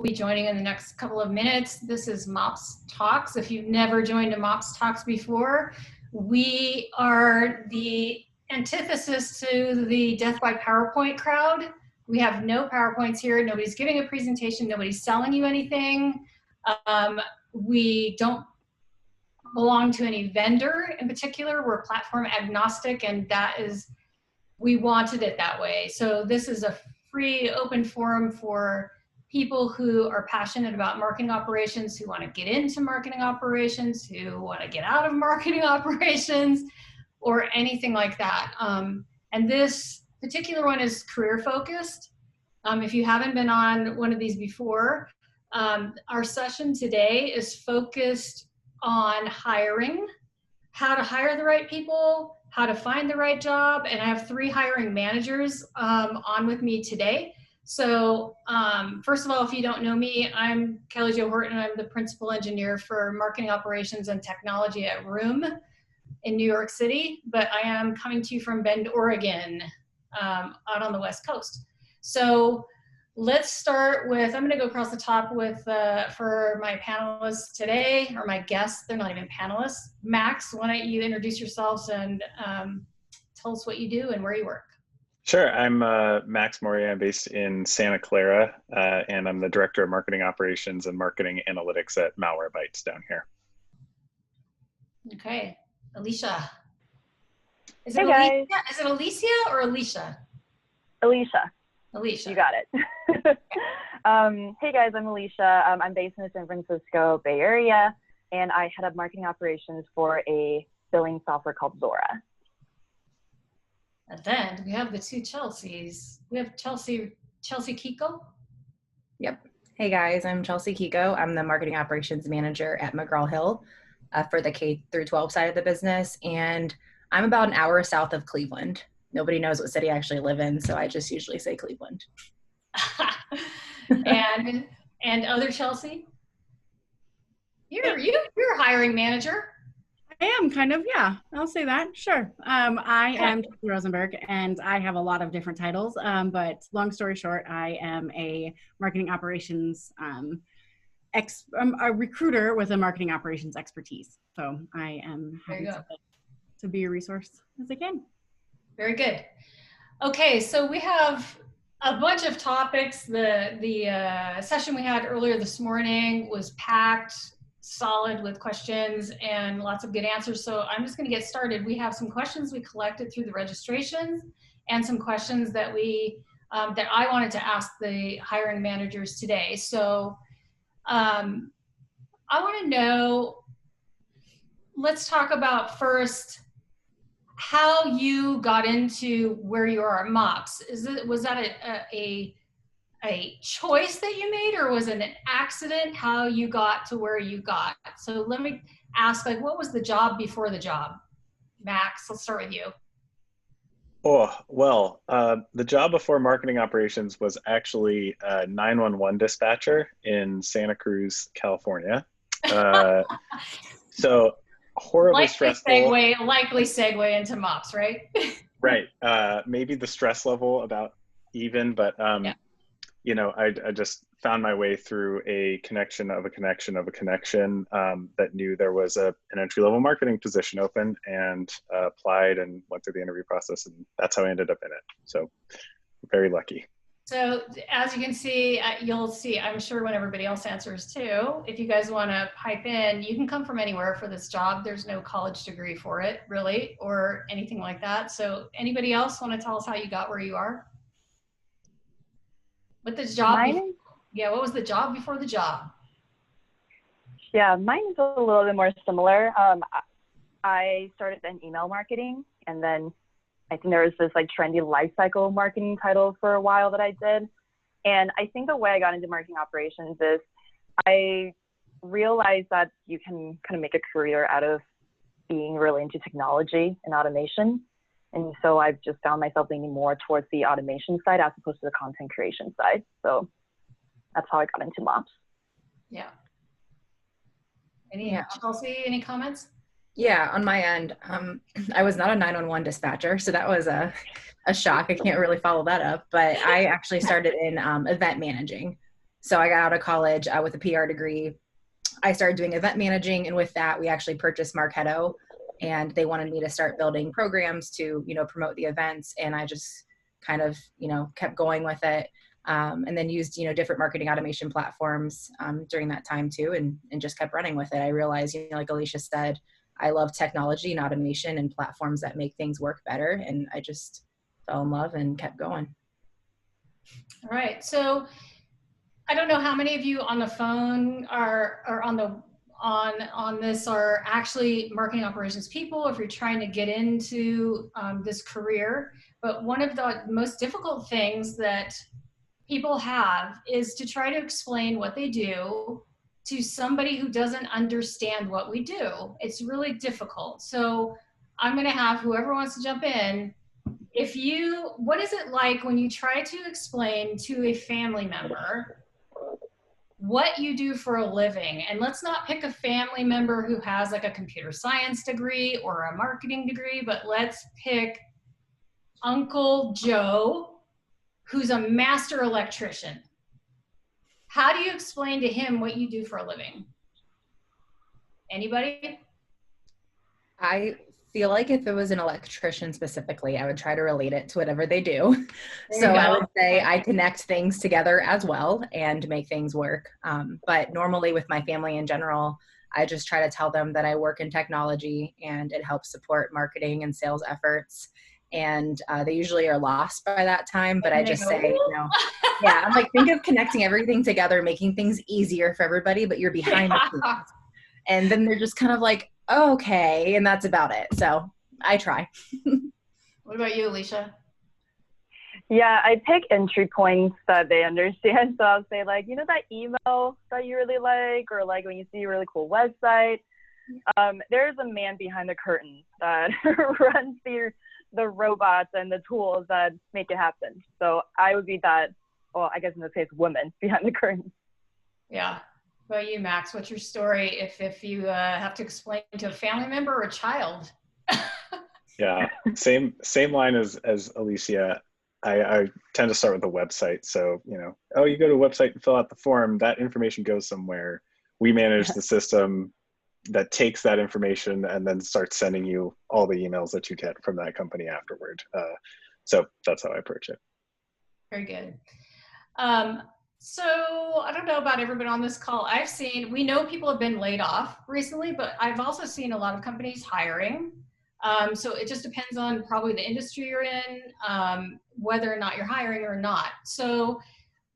be joining in the next couple of minutes. This is MOPS Talks. If you've never joined a MOPS Talks before, we are the antithesis to the Death by PowerPoint crowd. We have no PowerPoints here. Nobody's giving a presentation. Nobody's selling you anything. We don't belong to any vendor in particular. We're platform agnostic, and that is, we wanted it that way. So this is a free open forum for people who are passionate about marketing operations, who want to get into marketing operations, who want to get out of marketing operations, or anything like that. And this particular one is career focused. If you haven't been on one of these before, our session today is focused on hiring, how to hire the right people, how to find the right job, and I have 3 hiring managers on with me today. So first of all, if you don't know me, I'm Kelly Jo Horton. I'm the principal engineer for marketing operations and technology at Room in New York City, but I am coming to you from Bend, Oregon, out on the West Coast. So let's start with, I'm gonna go across the top with, for my panelists today, or my guests, they're not even panelists. Max, why don't you introduce yourselves and tell us what you do and where you work. Sure, I'm Max Moria. I'm based in Santa Clara, and I'm the Director of Marketing Operations and Marketing Analytics at Malwarebytes down here. Okay, Alicia. Is it Alicia? Is it Alicia or Alicia? Alicia. Alicia. You got it. Hey guys, I'm Alicia. I'm based in the San Francisco Bay Area, and I head up marketing operations for a billing software called Zora. And then we have the 2 Chelseas. We have Chelsea Kiko. Yep. Hey guys, I'm Chelsea Kiko. I'm the marketing operations manager at McGraw-Hill for the K through 12 side of the business. And I'm about an hour south of Cleveland. Nobody knows what city I actually live in, so I just usually say Cleveland. and other Chelsea? You're a hiring manager. I am kind of, yeah, I'll say that, sure. I am Chelsea Rosenberg, and I have a lot of different titles, but long story short, I am a marketing operations, I'm a recruiter with a marketing operations expertise. So I am happy to be a resource as I can. Very good. Okay, so we have a bunch of topics. The session we had earlier this morning was packed, solid with questions and lots of good answers. So I'm just going to get started. We have some questions we collected through the registrations and some questions that that I wanted to ask the hiring managers today. So I want to know, let's talk about first how you got into where you are at MOPS. Was that a choice that you made, or was it an accident how you got to where you got? So let me ask, like, what was the job before the job? Max, let's start with you. Oh, well, the job before marketing operations was actually a 911 dispatcher in Santa Cruz, California. So horribly stressful. Likely segue into MOPS, right? Right. Maybe the stress level about even, but yeah. You know, I just found my way through a connection of a connection of a connection that knew there was an entry-level marketing position open, and applied and went through the interview process, and that's how I ended up in it. So very lucky. So as you can see, you'll see, I'm sure when everybody else answers too, if you guys want to pipe in, you can come from anywhere for this job. There's no college degree for it, really, or anything like that. So anybody else want to tell us how you got where you are? What the job? What was the job before the job? Yeah, mine is a little bit more similar. I started in email marketing, and then I think there was this like trendy lifecycle marketing title for a while that I did. And I think the way I got into marketing operations is I realized that you can kind of make a career out of being really into technology and automation. And so I've just found myself leaning more towards the automation side as opposed to the content creation side. So that's how I got into MOPS. Yeah. Chelsea, any comments? Yeah, on my end, I was not a 911 dispatcher, so that was a shock. I can't really follow that up, but I actually started in event managing. So I got out of college with a PR degree. I started doing event managing, and with that, we actually purchased Marketo, and they wanted me to start building programs to, promote the events. And I just kind of, kept going with it. And then used, different marketing automation platforms during that time too, and just kept running with it. I realized, like Alicia said, I love technology and automation and platforms that make things work better. And I just fell in love and kept going. All right. So I don't know how many of you on the phone are on this are actually marketing operations people, if you're trying to get into this career. But one of the most difficult things that people have is to try to explain what they do to somebody who doesn't understand what we do. It's really difficult. So I'm going to have whoever wants to jump in. What is it like when you try to explain to a family member what you do for a living? And let's not pick a family member who has like a computer science degree or a marketing degree, but let's pick Uncle Joe, who's a master electrician. How do you explain to him what you do for a living? Anybody? I feel like if it was an electrician specifically, I would try to relate it to whatever they do. So I would say I connect things together as well and make things work. But normally with my family in general, I just try to tell them that I work in technology and it helps support marketing and sales efforts. And they usually are lost by that time, but I just say, yeah, I'm like, think of connecting everything together, making things easier for everybody, but you're behind the scenes. And then they're just kind of like, oh, okay, and that's about it. So I try. What about you, Alicia? Yeah, I pick entry points that they understand. So I'll say like, that email that you really like, or like when you see a really cool website, there's a man behind the curtain that runs the robots and the tools that make it happen. So I would be that, well, I guess in this case, woman behind the curtain. Yeah. What about you, Max? What's your story if you have to explain to a family member or a child? Yeah, same line as Alicia. I tend to start with the website. So, you go to a website and fill out the form. That information goes somewhere. We manage the system that takes that information and then starts sending you all the emails that you get from that company afterward. So that's how I approach it. Very good. So I don't know about everybody on this call. We know people have been laid off recently, but I've also seen a lot of companies hiring. So it just depends on probably the industry you're in, whether or not you're hiring or not. So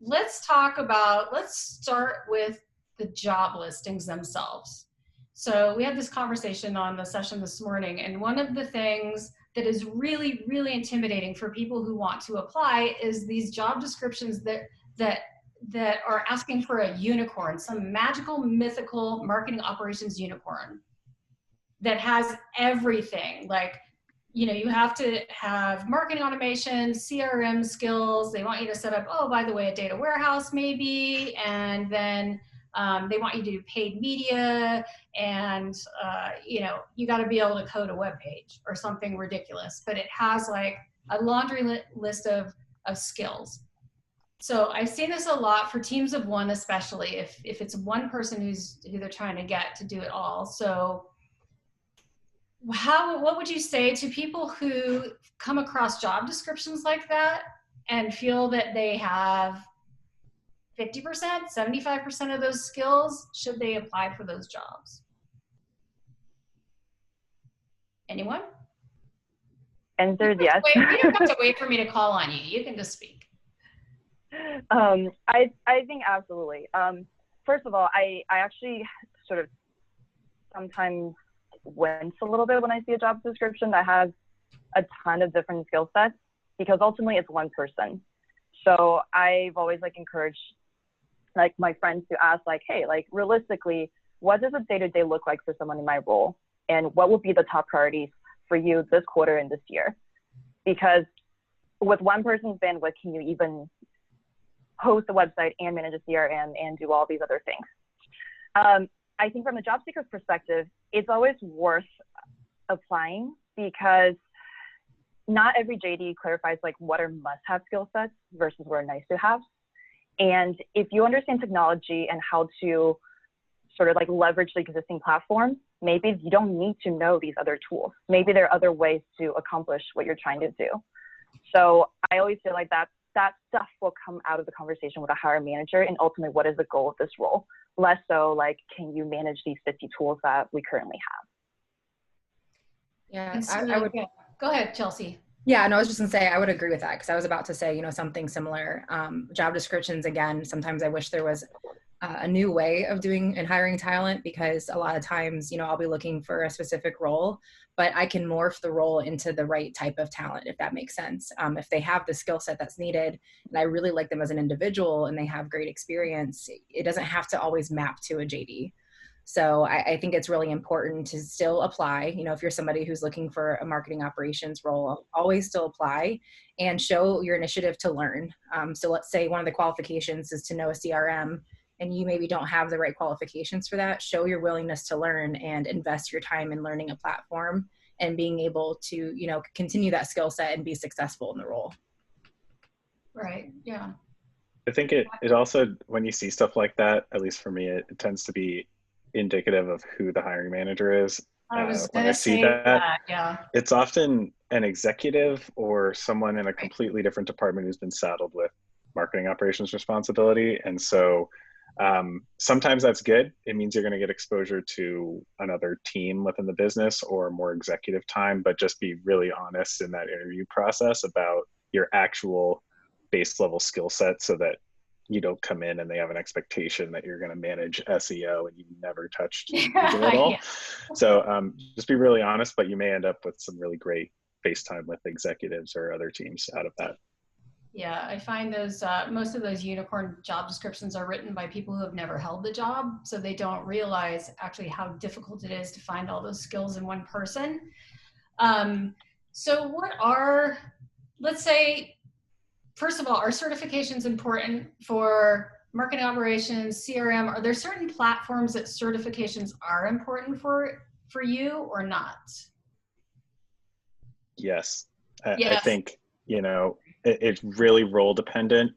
let's start with the job listings themselves. So we had this conversation on the session this morning, and one of the things that is really, really intimidating for people who want to apply is these job descriptions that are asking for a unicorn, some magical, mythical marketing operations unicorn that has everything. Like, you have to have marketing automation, CRM skills. They want you to set up, oh, by the way, a data warehouse maybe, and then they want you to do paid media, and you got to be able to code a web page or something ridiculous. But it has like a laundry list of skills. So I've seen this a lot for teams of one, especially if it's one person who they're trying to get to do it all. So what would you say to people who come across job descriptions like that and feel that they have 50%, 75% of those skills? Should they apply for those jobs? Anyone? Answer yes. You don't have to wait for me to call on you. You can just speak. I think absolutely. First of all, I actually sort of sometimes wince a little bit when I see a job description that has a ton of different skill sets, because ultimately it's one person. So I've always encouraged my friends to ask hey, realistically, what does a day-to-day look like for someone in my role? And what would be the top priorities for you this quarter and this year? Because with one person's bandwidth, can you even host a website and manage a CRM and do all these other things? I think from a job seeker's perspective, it's always worth applying, because not every JD clarifies what are must-have skill sets versus what are nice to have. And if you understand technology and how to sort of like leverage the existing platform, maybe you don't need to know these other tools. Maybe there are other ways to accomplish what you're trying to do. So I always feel like that stuff will come out of the conversation with a hiring manager, and ultimately what is the goal of this role? Less so like, can you manage these 50 tools that we currently have? Yeah, So, I would. yeah. Go ahead, Chelsea. Yeah, no, I was just gonna say I would agree with that, because I was about to say, something similar. Job descriptions, again, sometimes I wish there was a new way of doing and hiring talent, because a lot of times, I'll be looking for a specific role, but I can morph the role into the right type of talent, if that makes sense. If they have the skill set that's needed and I really like them as an individual and they have great experience, it doesn't have to always map to a JD. So I think it's really important to still apply. If you're somebody who's looking for a marketing operations role, always still apply and show your initiative to learn. So let's say one of the qualifications is to know a CRM, and you maybe don't have the right qualifications for that. Show your willingness to learn and invest your time in learning a platform and being able to, continue that skill set and be successful in the role. Right. Yeah. I think it also, when you see stuff like that, at least for me, it tends to be indicative of who the hiring manager is. I was When going I to see say that, yeah. it's often an executive or someone in a completely different department who's been saddled with marketing operations responsibility. And so sometimes that's good. It means you're going to get exposure to another team within the business or more executive time, but just be really honest in that interview process about your actual base level skill set, so that you don't come in and they have an expectation that you're going to manage SEO and you've never touched Google at all. Yeah. So just be really honest, but you may end up with some really great face time with executives or other teams out of that. Yeah, I find those most of those unicorn job descriptions are written by people who have never held the job, so they don't realize actually how difficult it is to find all those skills in one person. So what are, let's say, first of all, are certifications important for marketing operations, CRM? Are there certain platforms that certifications are important for you or not? Yes. Yes. I think, it's really role dependent.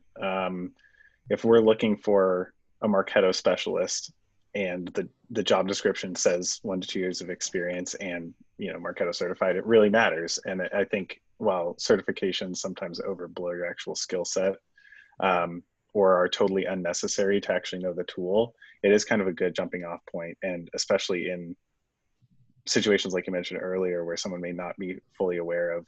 If we're looking for a Marketo specialist and the job description says 1 to 2 years of experience and, Marketo certified, it really matters. And I think while certifications sometimes overblow your actual skill set, or are totally unnecessary to actually know the tool, it is kind of a good jumping off point. And especially in situations like you mentioned earlier, where someone may not be fully aware of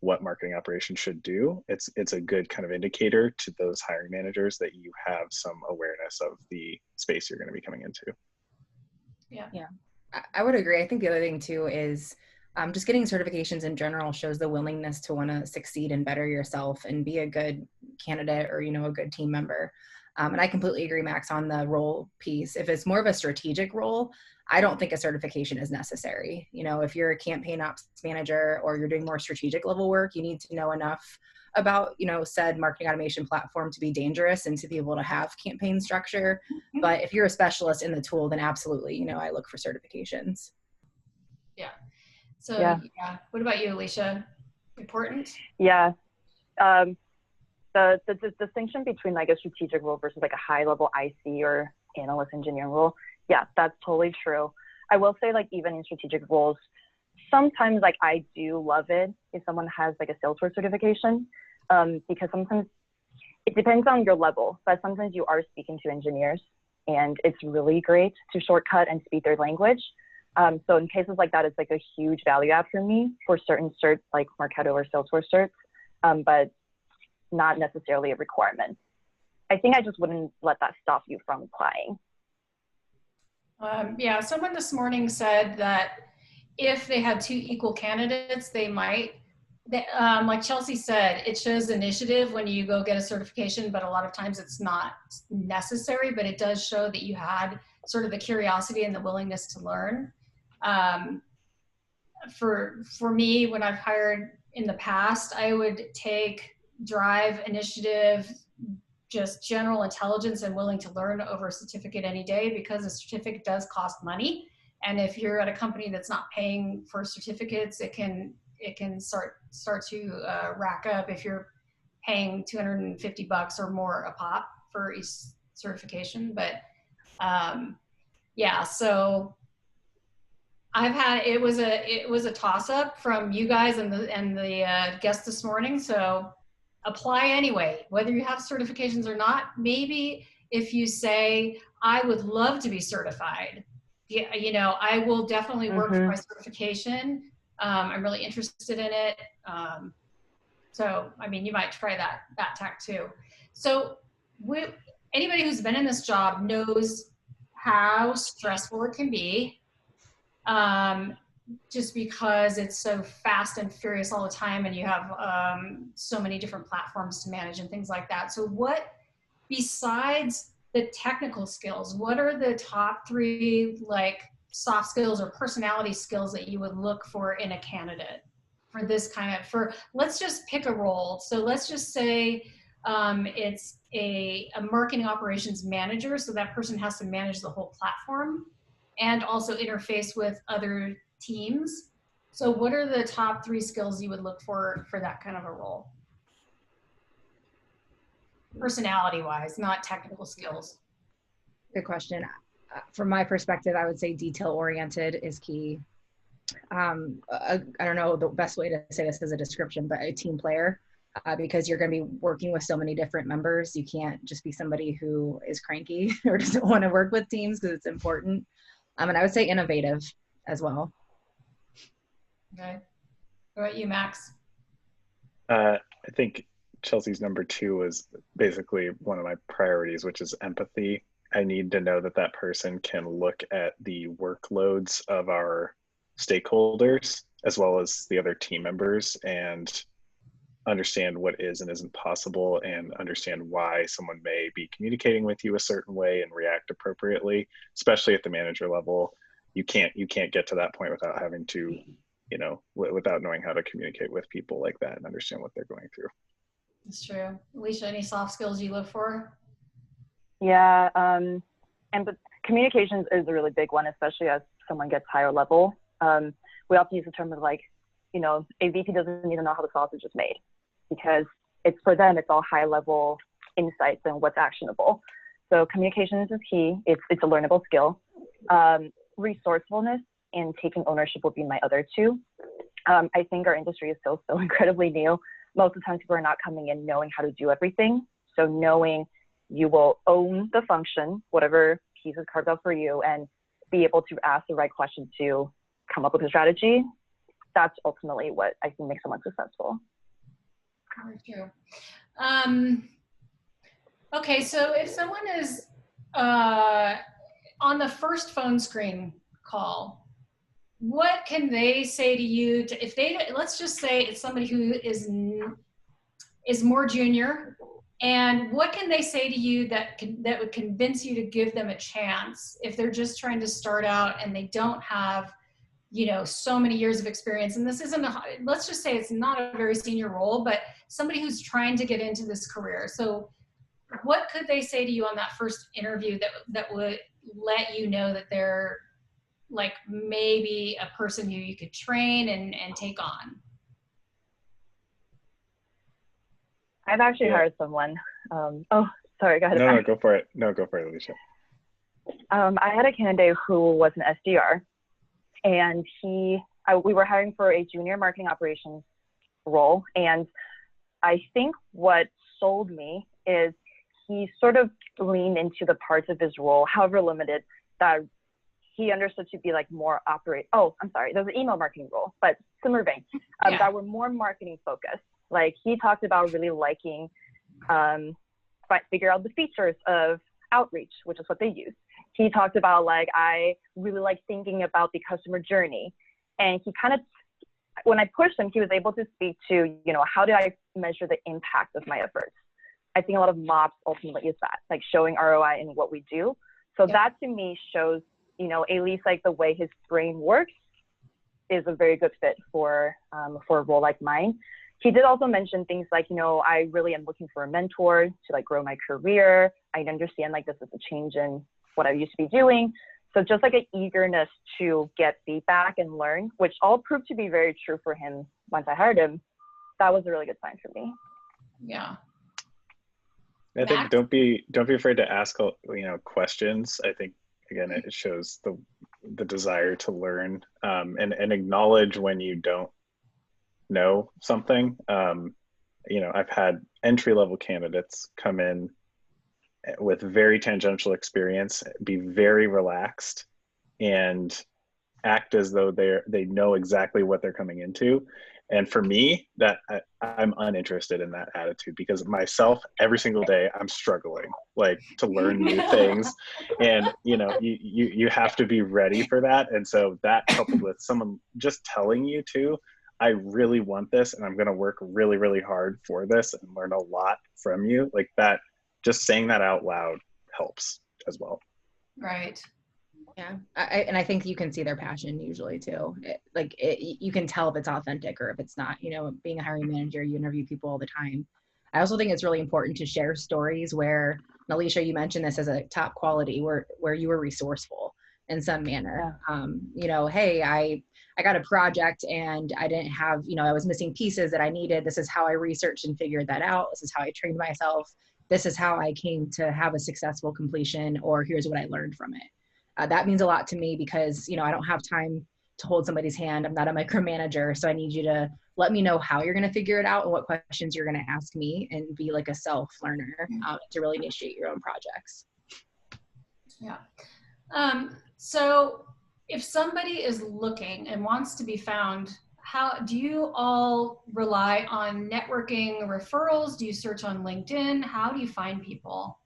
what marketing operations should do, it's a good kind of indicator to those hiring managers that you have some awareness of the space you're going to be coming into. Yeah, I would agree. I think the other thing too is just getting certifications in general shows the willingness to want to succeed and better yourself and be a good candidate or, a good team member. And I completely agree, Max, on the role piece. If it's more of a strategic role, I don't think a certification is necessary. If you're a campaign ops manager or you're doing more strategic level work, you need to know enough about, said marketing automation platform to be dangerous and to be able to have campaign structure. But if you're a specialist in the tool, then absolutely, I look for certifications. Yeah. So, yeah. What about you, Alicia? Important? Yeah. The distinction between like a strategic role versus like a high level IC or analyst engineering role, yeah, that's totally true. I will say, like, even in strategic roles, sometimes like I do love it if someone has like a Salesforce certification, because sometimes it depends on your level, but sometimes you are speaking to engineers and it's really great to shortcut and speak their language. So in cases like that, it's like a huge value add for me for certain certs like Marketo or Salesforce certs, but not necessarily a requirement. I think I just wouldn't let that stop you from applying. Yeah, someone this morning said that if they had 2 equal candidates, they might, like Chelsea said, it shows initiative when you go get a certification, but a lot of times it's not necessary, but it does show that you had sort of the curiosity and the willingness to learn. For me, when I've hired in the past, I would take drive, initiative, just general intelligence and willing to learn over a certificate any day, because a certificate does cost money. And if you're at a company that's not paying for certificates, it can start to rack up if you're paying $250 or more a pop. for each certification, but yeah, so I've had, it was a toss up from you guys and the guest this morning. So apply anyway, whether you have certifications or not. Maybe if you say, I would love to be certified, yeah, you know, I will definitely work for my certification. I'm really interested in it. So, I mean, you might try that tack too. So anybody who's been in this job knows how stressful it can be, just because it's so fast and furious all the time, and you have so many different platforms to manage and things like that. So what, besides the technical skills, what are the top 3 like soft skills or personality skills that you would look for in a candidate for this kind of, let's just pick a role. So let's just say it's a marketing operations manager. So that person has to manage the whole platform and also interface with other teams. So what are the top 3 skills you would look for that kind of a role? Personality wise, not technical skills. Good question. From my perspective, I would say detail oriented is key. I don't know the best way to say this as a description, but a team player, because you're going to be working with so many different members. You can't just be somebody who is cranky or doesn't want to work with teams, because it's important. And I would say innovative as well. Okay. What about you, Max? I think Chelsea's number 2 is basically one of my priorities, which is empathy. I need to know that that person can look at the workloads of our stakeholders as well as the other team members and understand what is and isn't possible, and understand why someone may be communicating with you a certain way and react appropriately, especially at the manager level. You can't get to that point without having to, you know, without knowing how to communicate with people like that and understand what they're going through. That's true. Alicia, any soft skills you look for? Yeah, and but communications is a really big one, especially as someone gets higher level. We often use the term of like, you know, a VP doesn't need to know how the sausage is made, because it's for them, it's all high level insights and what's actionable. So communications is key. It's a learnable skill. Resourcefulness and taking ownership will be my other 2. I think our industry is so incredibly new. Most of the time people are not coming in knowing how to do everything. So knowing you will own the function, whatever piece is carved out for you, and be able to ask the right question to come up with a strategy. That's ultimately what I think makes someone successful. Very true. Okay, so if someone is on the first phone screen call, what can they say to you if they, let's just say it's somebody who is more junior, and what can they say to you that would convince you to give them a chance if they're just trying to start out and they don't have, you know, so many years of experience? And this isn't let's just say it's not a very senior role, but somebody who's trying to get into this career. So what could they say to you on that first interview that would let you know that they're like maybe a person who you could train and take on? I've actually hired someone. Oh, sorry, go ahead. No, go for it. No, go for it, Alicia. I had a candidate who was an SDR, and we were hiring for a junior marketing operations role. And I think what sold me is he sort of leaned into the parts of his role, however limited, that he understood to be like more there's an email marketing role, but similar vein, that were more marketing focused. Like he talked about really liking, figure out the features of outreach, which is what they use. He talked about like, I really like thinking about the customer journey. And he kind of, when I pushed him, he was able to speak to, you know, how do I measure the impact of my efforts? I think a lot of MOPs ultimately is that, like showing ROI in what we do. So that to me shows, you know, at least like the way his brain works is a very good fit for a role like mine. He did also mention things like, you know, I really am looking for a mentor to like grow my career. I understand like this is a change in what I used to be doing. So just like an eagerness to get feedback and learn, which all proved to be very true for him once I hired him. That was a really good sign for me. Yeah. I think Max? don't be afraid to ask, questions. I think again it shows the desire to learn, and acknowledge when you don't know something. I've had entry level candidates come in with very tangential experience, be very relaxed, and act as though they know exactly what they're coming into. And for me, I'm uninterested in that attitude, because myself, every single day, I'm struggling like to learn new things, and you have to be ready for that. And so that, coupled with someone just telling you to, I really want this, and I'm going to work really, really hard for this and learn a lot from you, like that, just saying that out loud helps as well. Right. Yeah, and I think you can see their passion usually too. You can tell if it's authentic or if it's not. Being a hiring manager, you interview people all the time. I also think it's really important to share stories where, and Alicia, you mentioned this as a top quality, where you were resourceful in some manner. Yeah. Hey, I got a project and I didn't have, I was missing pieces that I needed. This is how I researched and figured that out. This is how I trained myself. This is how I came to have a successful completion, or here's what I learned from it. That means a lot to me, because, I don't have time to hold somebody's hand. I'm not a micromanager. So I need you to let me know how you're going to figure it out and what questions you're going to ask me, and be like a self learner to really initiate your own projects. Yeah. So if somebody is looking and wants to be found, how do you all rely on networking referrals? Do you search on LinkedIn? How do you find people?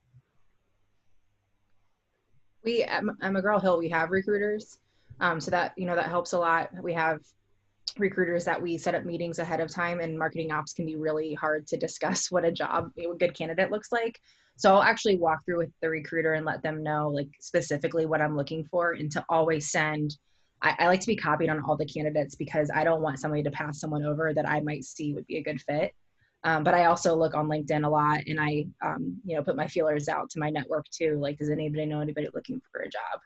At McGraw-Hill, we have recruiters. So that, that helps a lot. We have recruiters that we set up meetings ahead of time, and marketing ops can be really hard to discuss what a good candidate looks like. So I'll actually walk through with the recruiter and let them know like specifically what I'm looking for, and to always send, I like to be copied on all the candidates, because I don't want somebody to pass someone over that I might see would be a good fit. But I also look on LinkedIn a lot, and I, put my feelers out to my network too. Like, does anybody know anybody looking for a job?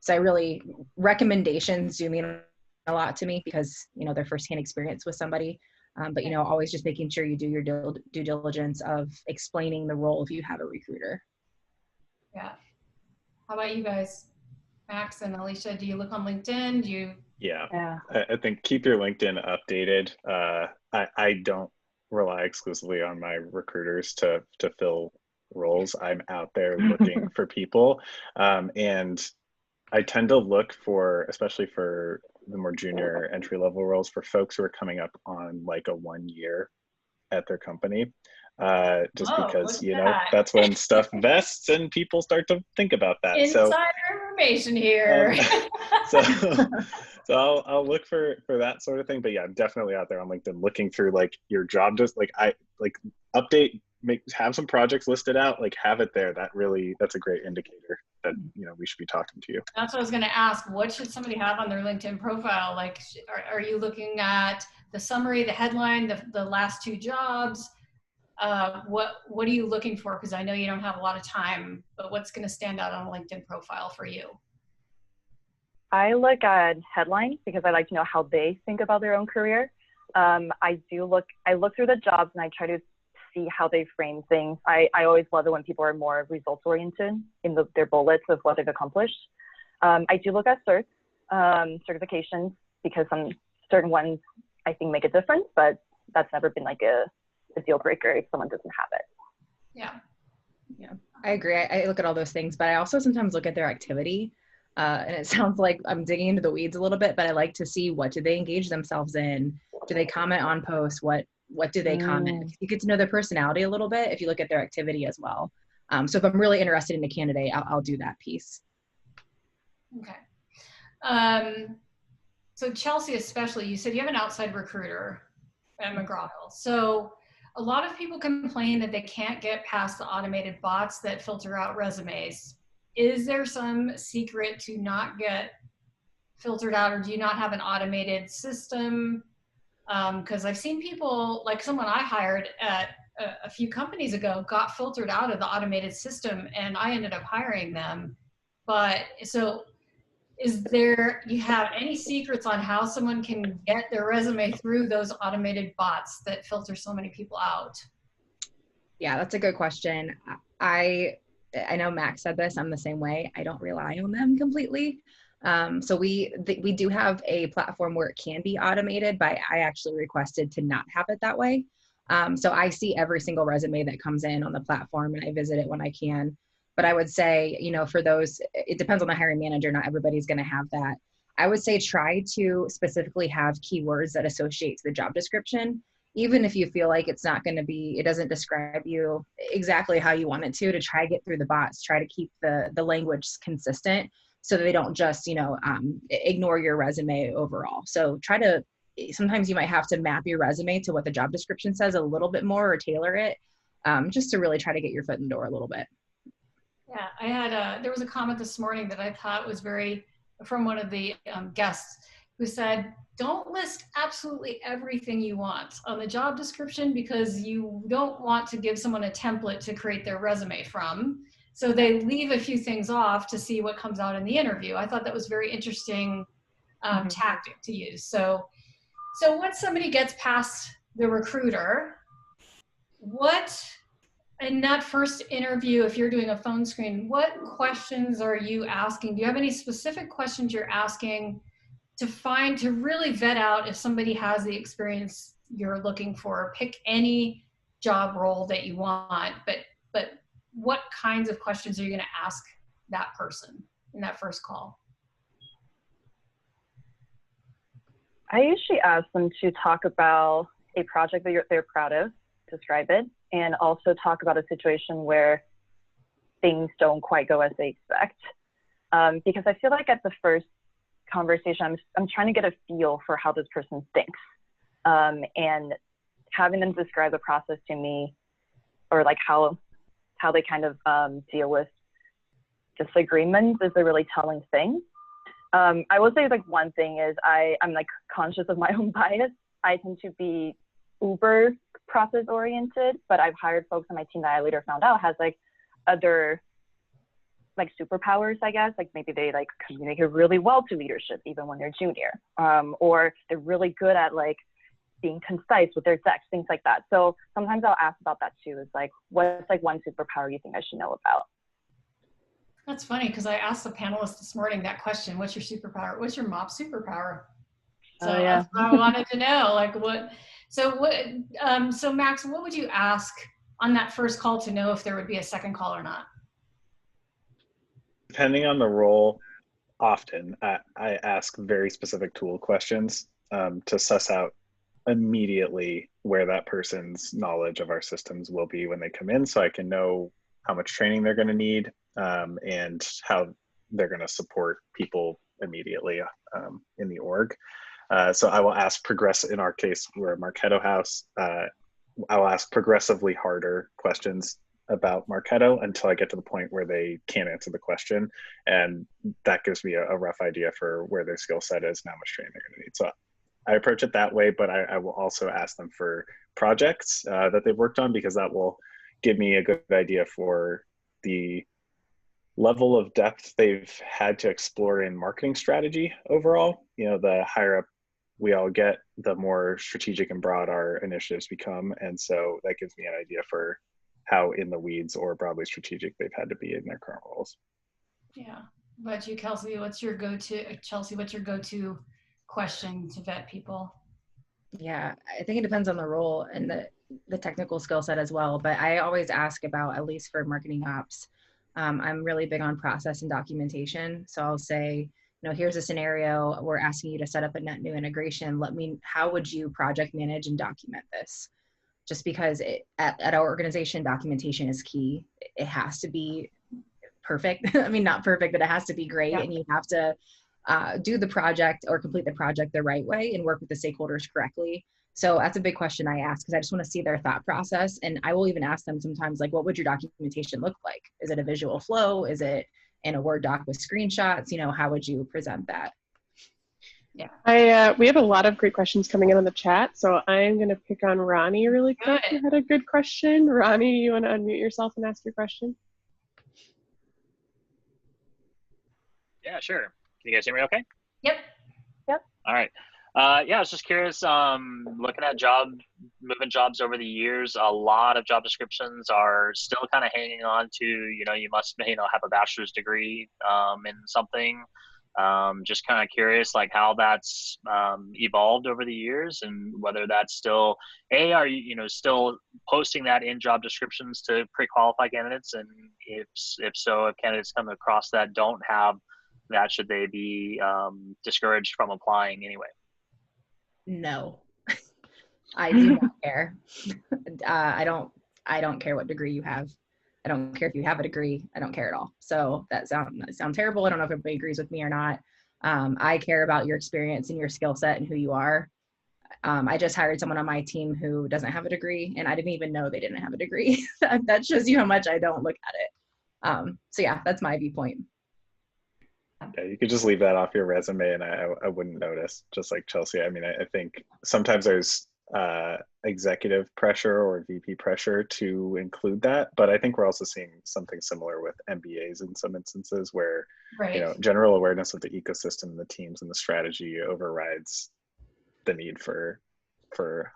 So recommendations do mean a lot to me, because, their firsthand experience with somebody. But, always just making sure you do your due diligence of explaining the role if you have a recruiter. Yeah. How about you guys? Max and Alicia, do you look on LinkedIn? Yeah. I think keep your LinkedIn updated. I don't rely exclusively on my recruiters to fill roles. I'm out there looking for people, and I tend to look for, especially for the more junior entry level roles, for folks who are coming up on like a 1 year at their company, because that's when stuff vests and people start to think about that. Insider information here. So I'll look for that sort of thing. But yeah, I'm definitely out there on LinkedIn looking through like your job, just like update, have some projects listed out, like have it there. That's a great indicator that we should be talking to you. That's what I was going to ask. What should somebody have on their LinkedIn profile? Like, are you looking at the summary, the headline, the last 2 jobs? What are you looking for? Because I know you don't have a lot of time, but what's going to stand out on a LinkedIn profile for you? I look at headlines, because I like to know how they think about their own career. I look through the jobs, and I try to see how they frame things. I always love it when people are more results oriented in their bullets of what they've accomplished. I do look at certs, certifications, because some certain ones I think make a difference, but that's never been like a deal breaker if someone doesn't have it. Yeah, I agree. I look at all those things, but I also sometimes look at their activity. And it sounds like I'm digging into the weeds a little bit, but I like to see, what do they engage themselves in? Do they comment on posts? What do they comment? You get to know their personality a little bit if you look at their activity as well. So if I'm really interested in a candidate, I'll do that piece. Okay. So Chelsea, especially, you said you have an outside recruiter at McGraw-Hill. So a lot of people complain that they can't get past the automated bots that filter out resumes. Is there some secret to not get filtered out, or do you not have an automated system? Because I've seen people, like someone I hired at a few companies ago, got filtered out of the automated system, and I ended up hiring them. But so you have any secrets on how someone can get their resume through those automated bots that filter so many people out? Yeah, that's a good question. I I know Max said this. I'm the same way. I don't rely on them completely. So we do have a platform where it can be automated, but I actually requested to not have it that way. So I see every single resume that comes in on the platform, and I visit it when I can. But I would say, for those, it depends on the hiring manager. Not everybody's going to have that. I would say try to specifically have keywords that associate to the job description, even if you feel like it's not going to be, it doesn't describe you exactly how you want it to try to get through the bots, try to keep the language consistent so that they don't just, ignore your resume overall. So sometimes you might have to map your resume to what the job description says a little bit more, or tailor it, just to really try to get your foot in the door a little bit. Yeah, there was a comment this morning that I thought was from one of the guests, who said, don't list absolutely everything you want on the job description, because you don't want to give someone a template to create their resume from. So they leave a few things off to see what comes out in the interview. I thought that was very interesting tactic to use. So once somebody gets past the recruiter, in that first interview, if you're doing a phone screen, what questions are you asking? Do you have any specific questions you're asking to really vet out if somebody has the experience you're looking for? Pick any job role that you want, but what kinds of questions are you going to ask that person in that first call? I usually ask them to talk about a project that they're proud of, describe it, and also talk about a situation where things don't quite go as they expect. Because I feel like at the first conversation, I'm trying to get a feel for how this person thinks, and having them describe the process to me, or like how they kind of deal with disagreements, is a really telling thing. I will say, like, one thing is I'm like conscious of my own bias. I tend to be uber process oriented, but I've hired folks on my team that I later found out has like other like superpowers, I guess. Like maybe they like communicate really well to leadership even when they're junior, or they're really good at like being concise with their decks, things like that. So sometimes I'll ask about that too. Is like, what's like one superpower you think I should know about? That's funny, because I asked the panelists this morning that question: what's your superpower? What's your MOP superpower? So that's what I wanted to know. Like so Max, what would you ask on that first call to know if there would be a second call or not? Depending on the role, often I ask very specific tool questions to suss out immediately where that person's knowledge of our systems will be when they come in, so I can know how much training they're going to need, and how they're going to support people immediately in the org. So I will ask in our case, we're a Marketo house. I'll ask progressively harder questions about Marketo until I get to the point where they can't answer the question. And that gives me a rough idea for where their skill set is and how much training they're going to need. So I approach it that way, but I will also ask them for projects that they've worked on, because that will give me a good idea for the level of depth they've had to explore in marketing strategy overall. The higher up we all get, the more strategic and broad our initiatives become. And so that gives me an idea for how in the weeds or broadly strategic they've had to be in their current roles. Yeah. What about you, Chelsea, what's your go-to question to vet people? Yeah, I think it depends on the role and the technical skill set as well. But I always ask about, at least for marketing ops, I'm really big on process and documentation. So I'll say, here's a scenario. We're asking you to set up a net new integration. How would you project manage and document this? Just because at our organization, documentation is key. It has to be perfect. I mean, not perfect, but it has to be great. Yeah. And you have to do the project or complete the project the right way and work with the stakeholders correctly. So that's a big question I ask, because I just want to see their thought process. And I will even ask them sometimes, like, what would your documentation look like? Is it a visual flow? Is it in a Word doc with screenshots? How would you present that? Yeah. We have a lot of great questions coming in on the chat. So I'm going to pick on Ronnie really quick. You had a good question. Ronnie, you want to unmute yourself and ask your question? Yeah, sure. Can you guys hear me okay? Yep. Yep. All right. Yeah, I was just curious, looking at moving jobs over the years, a lot of job descriptions are still kind of hanging on to, you must, have a bachelor's degree in something. Just kind of curious, like how that's evolved over the years, and whether that's still, are you, still posting that in job descriptions to pre-qualify candidates? And if so, if candidates come across that don't have that, should they be discouraged from applying anyway? No, I do not care. I don't care what degree you have. I don't care if you have a degree. I don't care at all. So that sounds terrible. I don't know if everybody agrees with me or not. I care about your experience and your skill set and who you are. I just hired someone on my team who doesn't have a degree, and I didn't even know they didn't have a degree. That shows you how much I don't look at it. So yeah, that's my viewpoint. Yeah, you could just leave that off your resume and I wouldn't notice, just like Chelsea. I mean, I think sometimes there's executive pressure or VP pressure to include that, but I think we're also seeing something similar with MBAs in some instances where, Right. general awareness of the ecosystem, the teams, and the strategy overrides the need for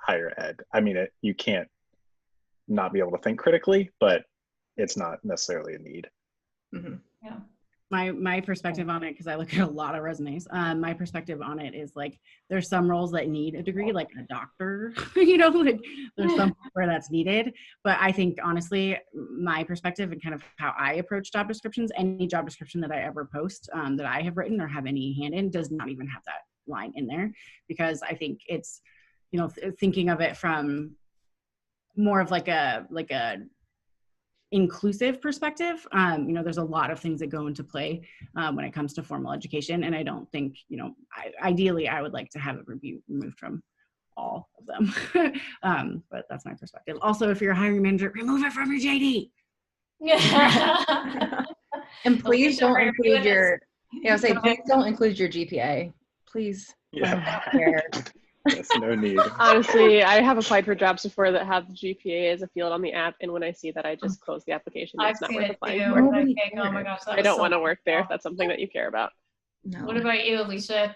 higher ed. I mean, you can't not be able to think critically, but it's not necessarily a need. Mm-hmm. Yeah. My perspective on it, because I look at a lot of resumes, my perspective on it is like there's some roles that need a degree, like a doctor, like there's some where that's needed. But I think honestly, my perspective and kind of how I approach job descriptions, any job description that I ever post that I have written or have any hand in does not even have that line in there, because I think it's, thinking of it from more of like a inclusive perspective. There's a lot of things that go into play when it comes to formal education, and I don't think, ideally I would like to have it removed from all of them. But that's my perspective. Also, if you're a hiring manager, remove it from your JD. Yeah. And please don't include please don't include your GPA, please. Yeah. Yes, no need. Honestly, I have applied for jobs before that have the GPA as a field on the app, and when I see that, I just close the application. It's not worth applying for. Oh my gosh, I don't want to work there. That's something that you care about. No. What about you, Alicia?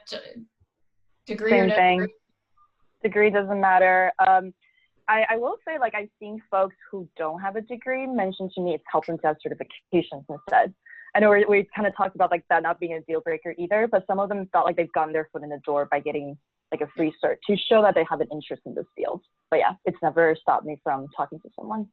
Degree Same or no thing. degree? Degree doesn't matter. I will say, like, I've seen folks who don't have a degree mention to me it's helping to have certifications instead. I know we kind of talked about like that not being a deal breaker either, but some of them felt like they've gotten their foot in the door by getting like a free cert to show that they have an interest in this field. But yeah, it's never stopped me from talking to someone.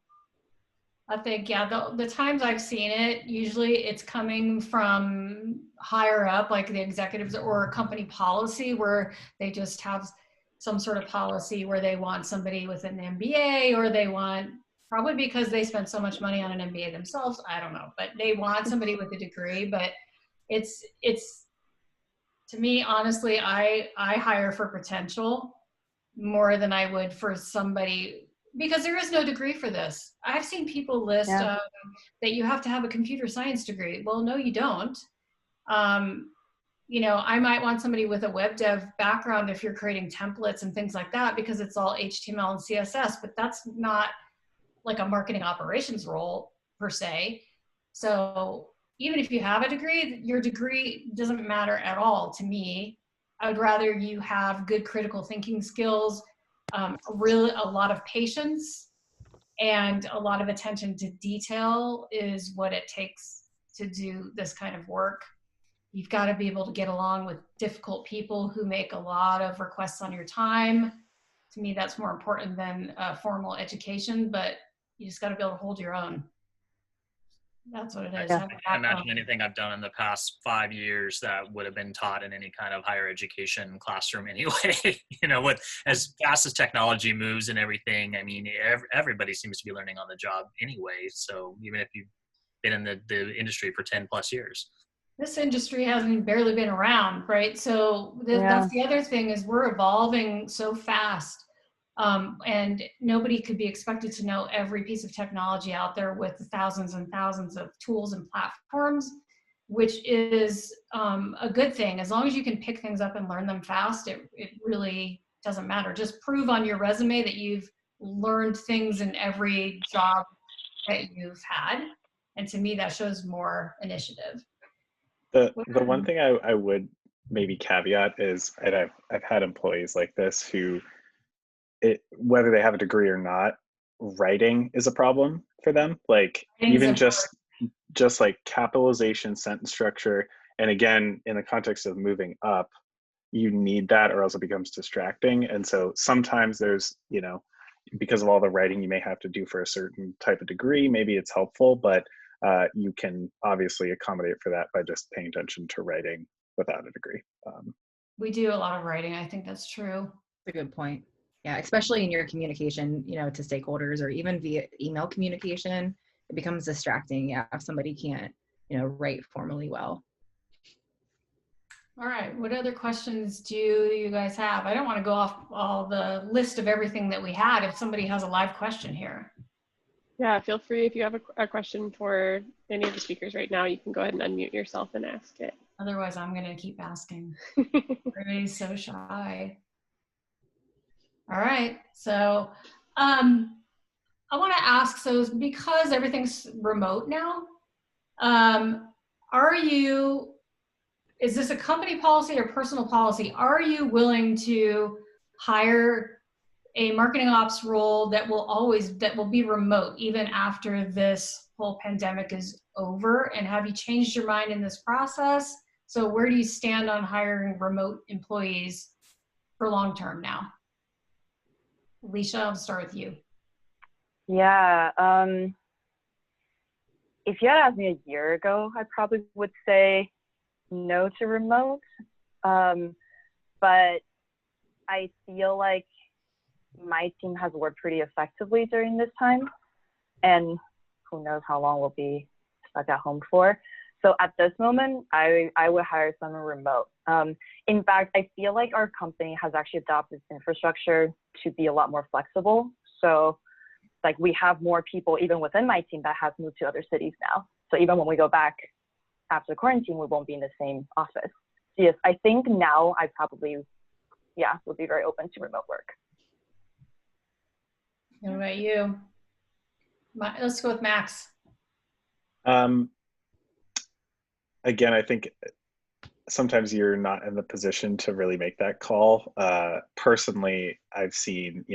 I think, the times I've seen it, usually it's coming from higher up, like the executives or a company policy where they just have some sort of policy where they want somebody with an MBA, or they want, probably because they spend so much money on an MBA themselves, I don't know, but they want somebody with a degree. But it's to me, honestly, I hire for potential more than I would for somebody, because there is no degree for this. I've seen people list that you have to have a computer science degree. Well, no, you don't. I might want somebody with a web dev background if you're creating templates and things like that, because it's all HTML and CSS, but that's not like a marketing operations role per se. So even if you have a degree, your degree doesn't matter at all to me. I would rather you have good critical thinking skills, really a lot of patience, and a lot of attention to detail is what it takes to do this kind of work. You've got to be able to get along with difficult people who make a lot of requests on your time. To me, that's more important than formal education, but you just got to be able to hold your own. That's what it is. I can't imagine anything I've done in the past 5 years that would have been taught in any kind of higher education classroom anyway. With as fast as technology moves and everything, I mean, everybody seems to be learning on the job anyway. So even if you've been in the industry for 10 plus years. This industry hasn't barely been around, right? So that's the other thing, is we're evolving so fast. And nobody could be expected to know every piece of technology out there with the thousands and thousands of tools and platforms, which is a good thing. As long as you can pick things up and learn them fast, it really doesn't matter. Just prove on your resume that you've learned things in every job that you've had. And to me, that shows more initiative. The one thing I would maybe caveat is, and I've had employees like this who, whether they have a degree or not, writing is a problem for them. Like even just like capitalization, sentence structure, and again, in the context of moving up, you need that or else it becomes distracting. And so sometimes there's, because of all the writing you may have to do for a certain type of degree, maybe it's helpful, but you can obviously accommodate for that by just paying attention to writing without a degree. We do a lot of writing. I think that's true. That's a good point. Yeah, especially in your communication, to stakeholders or even via email communication, it becomes distracting. Yeah, if somebody can't, write formally well. All right. What other questions do you guys have? I don't want to go off all the list of everything that we had. If somebody has a live question here. Yeah, feel free. If you have a question for any of the speakers right now, you can go ahead and unmute yourself and ask it. Otherwise, I'm going to keep asking. Everybody's so shy. All right. So I want to ask, so because everything's remote now, is this a company policy or personal policy? Are you willing to hire a marketing ops role that will be remote even after this whole pandemic is over? And have you changed your mind in this process? So where do you stand on hiring remote employees for long term now? Alicia, I'll start with you. Yeah. If you had asked me a year ago, I probably would say no to remote. But I feel like my team has worked pretty effectively during this time, and who knows how long we'll be stuck at home for. So at this moment, I would hire someone remote. In fact, I feel like our company has actually adopted infrastructure to be a lot more flexible. So like we have more people even within my team that have moved to other cities now. So even when we go back after quarantine, we won't be in the same office. So yes, I think now I probably, would be very open to remote work. What about you? Let's go with Max. Again, I think sometimes you're not in the position to really make that call. Personally, I've seen,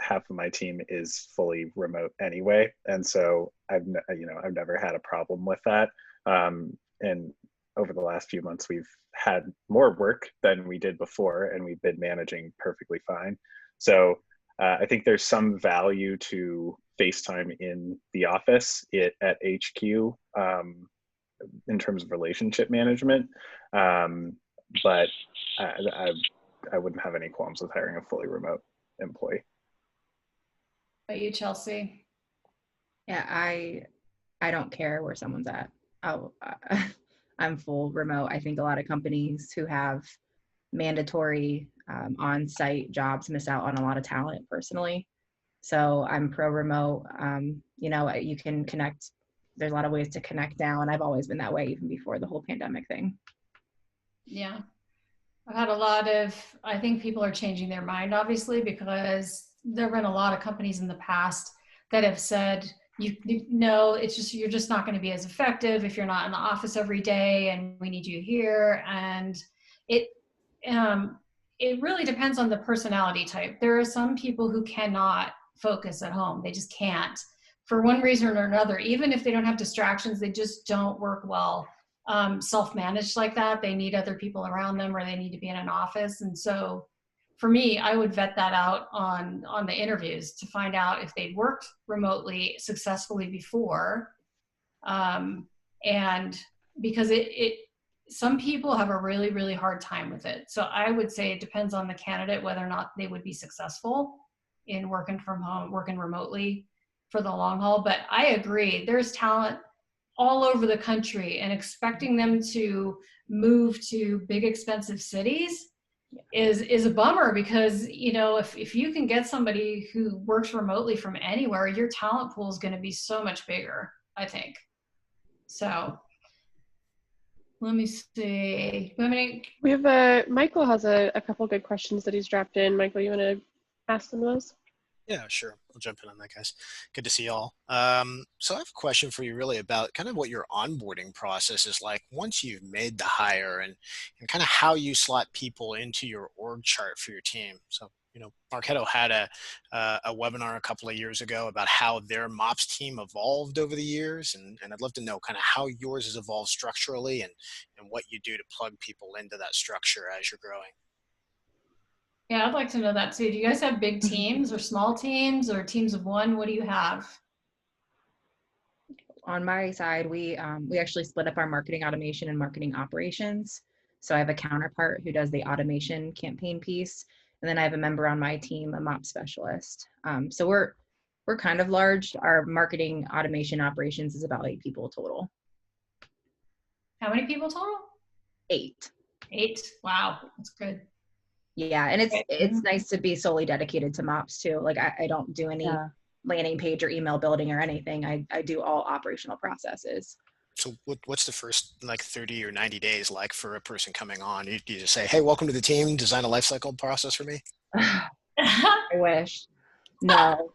half of my team is fully remote anyway. And so I've never had a problem with that. And over the last few months, we've had more work than we did before, and we've been managing perfectly fine. So I think there's some value to FaceTime in the office at HQ in terms of relationship management. But I wouldn't have any qualms with hiring a fully remote employee. What about you, Chelsea? Yeah, I don't care where someone's at. I'm full remote. I think a lot of companies who have mandatory on-site jobs miss out on a lot of talent personally. So I'm pro remote. You can connect. There's a lot of ways to connect now, and I've always been that way even before the whole pandemic thing. Yeah. I've had I think people are changing their mind, obviously, because there have been a lot of companies in the past that have said, you're just not going to be as effective if you're not in the office every day, and we need you here. And it really depends on the personality type. There are some people who cannot focus at home. They just can't, for one reason or another. Even if they don't have distractions, they just don't work well self-managed like that. They need other people around them, or they need to be in an office. And so for me, I would vet that out on the interviews to find out if they'd worked remotely successfully before. And because some people have a really, really hard time with it. So I would say it depends on the candidate whether or not they would be successful in working from home, working remotely for the long haul. But I agree, there's talent all over the country, and expecting them to move to big expensive cities is a bummer, because if you can get somebody who works remotely from anywhere, your talent pool is going to be so much bigger, I think. So let me see. We have Michael has a couple good questions that he's dropped in. Michael, you want to ask them those? Yeah, sure. I'll jump in on that, guys. Good to see y'all. So I have a question for you really about kind of what your onboarding process is like once you've made the hire and kind of how you slot people into your org chart for your team. So, Marketo had a webinar a couple of years ago about how their MOPS team evolved over the years. And I'd love to know kind of how yours has evolved structurally and what you do to plug people into that structure as you're growing. Yeah, I'd like to know that too. Do you guys have big teams or small teams or teams of one? What do you have? On my side, we actually split up our marketing automation and marketing operations. So I have a counterpart who does the automation campaign piece, and then I have a member on my team, a MOP specialist. So we're kind of large. Our marketing automation operations is about 8 people total. How many people total? 8. 8. Wow, that's good. Yeah, and it's nice to be solely dedicated to MOPS too. Like I don't do any landing page or email building or anything. I do all operational processes. So what's the first like 30 or 90 days like for a person coming on? You just say, hey, welcome to the team, design a lifecycle process for me? I wish. No.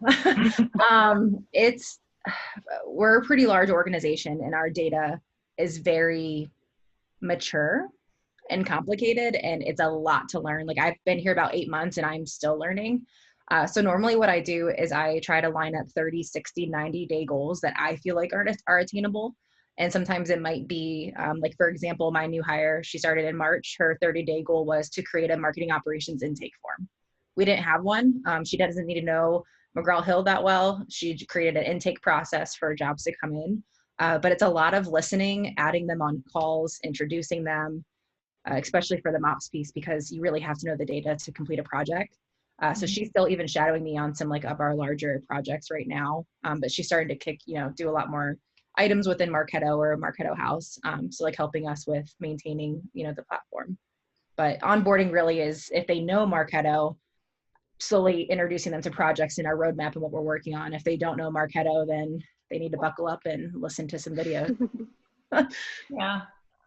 We're a pretty large organization and our data is very mature and complicated, and it's a lot to learn. Like I've been here about 8 months and I'm still learning. So normally what I do is I try to line up 30, 60, 90-day goals that I feel like are attainable. And sometimes it might be, like for example, my new hire, she started in March. Her 30-day goal was to create a marketing operations intake form. We didn't have one. She doesn't need to know McGraw-Hill that well. She created an intake process for jobs to come in. But it's a lot of listening, adding them on calls, introducing them, especially for the MOPS piece, because you really have to know the data to complete a project. So she's still even shadowing me on some like of our larger projects right now. But she's starting to do a lot more items within Marketo or Marketo House. So like helping us with maintaining, the platform. But onboarding really is, if they know Marketo, slowly introducing them to projects in our roadmap and what we're working on. If they don't know Marketo, then they need to buckle up and listen to some videos. Yeah.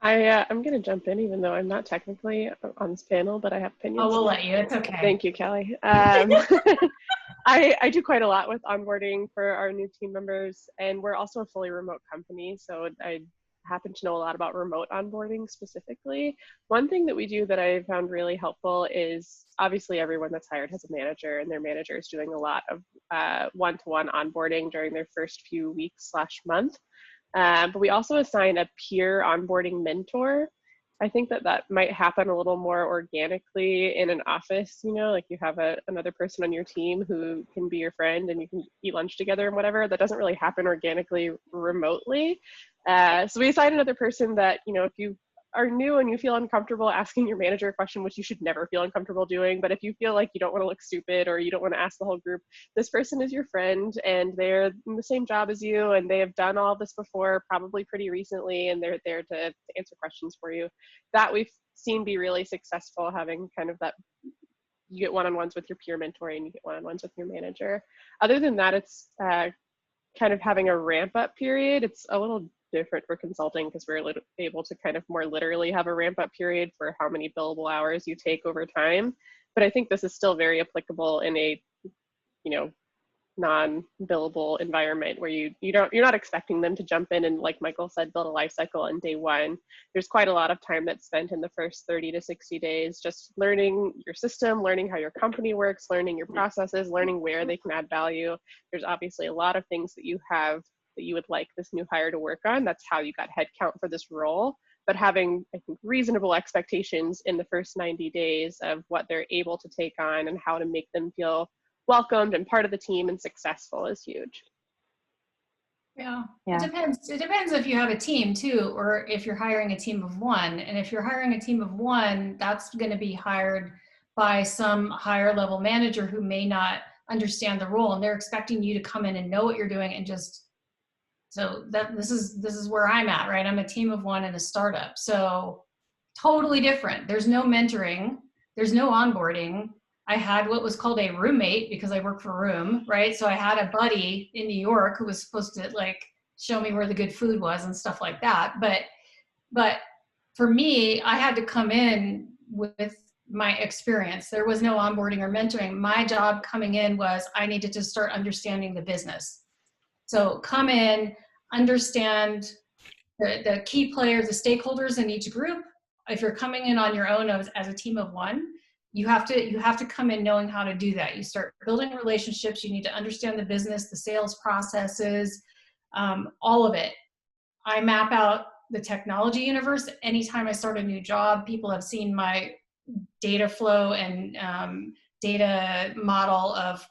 I'm going to jump in, even though I'm not technically on this panel, but I have opinions. Oh, we'll let you. It's okay. Thank you, Kelly. I do quite a lot with onboarding for our new team members, and we're also a fully remote company, so I happen to know a lot about remote onboarding specifically. One thing that we do that I found really helpful is obviously everyone that's hired has a manager, and their manager is doing a lot of one-to-one onboarding during their first few weeks/month. But we also assign a peer onboarding mentor. I think that might happen a little more organically in an office, like you have another person on your team who can be your friend and you can eat lunch together and whatever. That doesn't really happen organically remotely. So we assign another person that, if you are new and you feel uncomfortable asking your manager a question, which you should never feel uncomfortable doing, but if you feel like you don't want to look stupid or you don't want to ask the whole group, this person is your friend and they're in the same job as you and they have done all this before, probably pretty recently, and they're there to answer questions for you. That we've seen be really successful, having kind of that, you get one-on-ones with your peer mentor and you get one-on-ones with your manager. Other than that, it's kind of having a ramp-up period. It's a little different for consulting because we're able to kind of more literally have a ramp-up period for how many billable hours you take over time. But I think this is still very applicable in a, non-billable environment where you're not expecting them to jump in and, like Michael said, build a life cycle on day one. There's quite a lot of time that's spent in the first 30 to 60 days just learning your system, learning how your company works, learning your processes, learning where they can add value. There's obviously a lot of things that you have that you would like this new hire to work on. That's how you got headcount for this role. But having, I think, reasonable expectations in the first 90 days of what they're able to take on and how to make them feel welcomed and part of the team and successful is huge. Yeah. It depends if you have a team too, or if you're hiring a team of one. And if you're hiring a team of one, that's going to be hired by some higher level manager who may not understand the role, and they're expecting you to come in and know what you're doing and just, so that this is where I'm at, right? I'm a team of one in a startup. So totally different. There's no mentoring. There's no onboarding. I had what was called a roommate because I work for Room, right? So I had a buddy in New York who was supposed to like show me where the good food was and stuff like that. But for me, I had to come in with my experience. There was no onboarding or mentoring. My job coming in was I needed to start understanding the business. So come in, understand the key players, the stakeholders in each group. If you're coming in on your own as a team of one, you have to come in knowing how to do that. You start building relationships. You need to understand the business, the sales processes, all of it. I map out the technology universe. Anytime I start a new job, people have seen my data flow and data model of